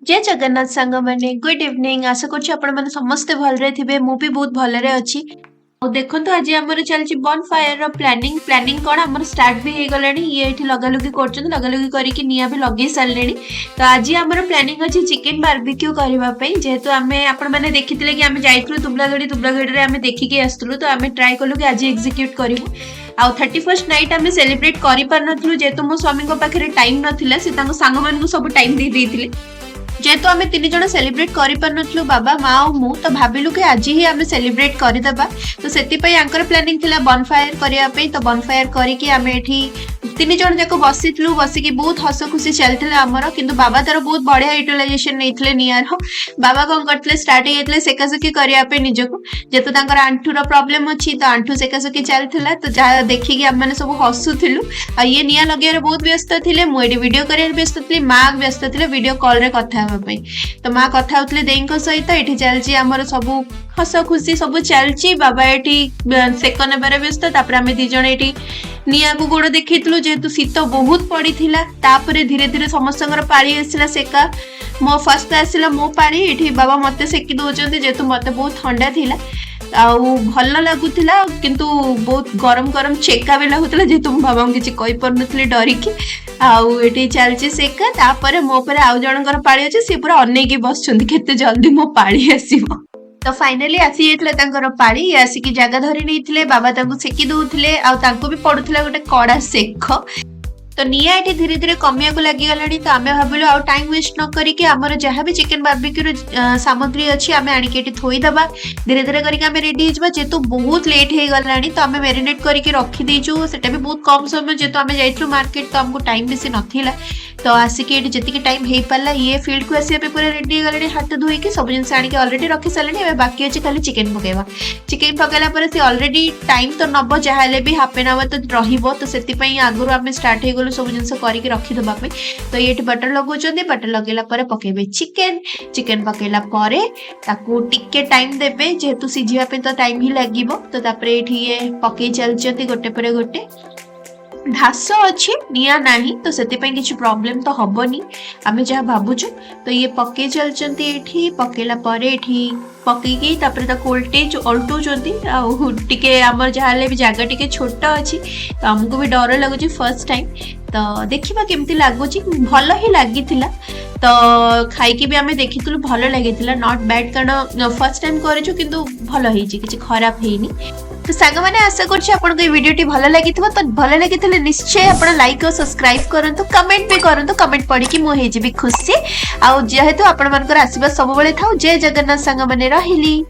जय जगन्नाथ सांग मैंने गुड इवनिंग आशा करछि आपण माने समस्त भलरे थिबे मु भी बहुत भलरे अछि देखो आज आमर चलछि बॉनफायर प्लानिंग प्लानिंग कौन आमर स्टार्ट भी हो गलानी ये एठी लगालुगी करछन लगालुगी करके निया भी लगे सारलेनी तो आज आमर प्लानिंग अछि चिकन बारबिक्यू करबा पई जेहेतु आमे आपण माने देखिथिले कि आमे जाइथुलु दुबलागड़ी रे आमे देखि के आस्तुलु तो आमे ट्राई कलु कि आज एग्जीक्यूट करिवु आउ 31st नाइट आमे सेलिब्रेट करि पार नथलु जेहेतु मो स्वामी को पाखरे टाइम नथिला से तांको सांग मानकु सब टाइम दे देथिले जेहेतु आम तीन जन सेलिब्रेट कर बाबा माँ और मु तो भाविलु कि आज ही आम सेलिब्रेट करदेबा तो से प्लानिंग थिला बॉनफायर करने तो बॉनफायर करके आम एठी तीन जन जाक बसीलु बसिकी बहुत हस खुशी चलते आमर किंतु बाबा तार बहुत बढ़िया यूटिलाइजेशन नहीं नियार बाबा कौन करते स्टार्ट होते सेकासेकी करने निजक जेहेतु आंठूर प्रोब्लेम अच्छी तो आंठू सेकासेकी चलता तो जहाँ देखिकी आम मैंने सब हसुलु आ ये निया लगे बहुत व्यस्त थे मुझे वीडियो कर व्यस्त थी माँ व्यस्त थे वीडियो कॉल रे कथा तो माँ कथा होते देईक सहित ये चलती आमर सब हस खुशी सब चलती बाबा ये सेक नेबार व्यस्त आम दीज ये निया को गोड़ देखु जेहेतु शीत बहुत पड़ी धीरे धीरे समस्त पाड़ी आसला सेका मो फर्स्ट आसला मो पाड़ी ये बाबा मत सेकी दौरान जेहेतु मत बहुत ठंडा थिला आउ भल लगुला किंतु बहुत गरम गरम चेका भी लगुला जेहेतु मो बाबा किसी कही पार नी डरिकी आउ ये चलती सेका तापर मो पर आउ जनकर पाड़ी अच्छे सी पूरा अनेक बस केते जल्दी मो पाड़ी आसीबो तो फाइनली आसी जाता पाड़ी आसिकी जगह धरी नहीं बाबा सेकी दौले भी पड़ूला गोटे कड़ा सेक तो निया ये धीरे धीरे कमिया को लगी गलानी तो आम भाविलु आउ टाइम वेस्ट न करके आमर जहाँ भी चिकेन बारबिक्यू सामग्री अच्छी आम आणिके थोईदबा धीरे धीरे करके आम रेडी हो जेहेतु बहुत लेट हो गलानी तो आम मेरिनेट करके रखीदेचु सेटा भी बहुत कम समय जेहेतु आम जाइलु मार्केट तो आमको टाइम बेसी नथिला तो आसिक ये जी टाइम हो पारा ये फील्ड को आसपा पूरा रेडी गले हाथ धोईकी सब जिन आणिक अलरेडी रखी सारे बाकी अच्छे खाली चिकेन पकेवा चिकेन पकड़ा सी अलरेडी टाइम तो नब जहाँ भी हाफ एन आवर तो रहिबो तो से आगुरी आम स्टार्ट हो गलु सब जिन करके रखीदे तो ये बटर लगौन बटर लगेला पकेबे चिकेन चिकेन पकेला टिके टाइम देबे जेहेतु सीझापे तो टाइम ही लगे तो ये पकई चलती गोटे पर गोटे घास अच्छी निया नहीं तो से किसी प्रॉब्लम तो हबनी आमे जहाँ भावुचु तो ये पकई चलती पकेला पकईकी उल्टे आमर जहाँ भी जगह टी छोट अच्छी तो आमको भी डर लगुच फर्स्ट टाइम तो देखा केमती लगुच भल ही लगी तो खाई भी आम देखी भल लगी नॉट बैड कारण फर्स्ट टाइम करूँ किंतु भल हो किसी खराब है तो सांग मैंने आशा कर वीडियो भल लगी तो भल लगी निश्चय आप लाइक और सब्सक्राइब करूँ कमेंट भी करूँ कमेंट पढ़ी मुझे खुशी आउ जेहेतु आपण आशीर्वाद सब था जय जगन्नाथ सांग मैंने रही।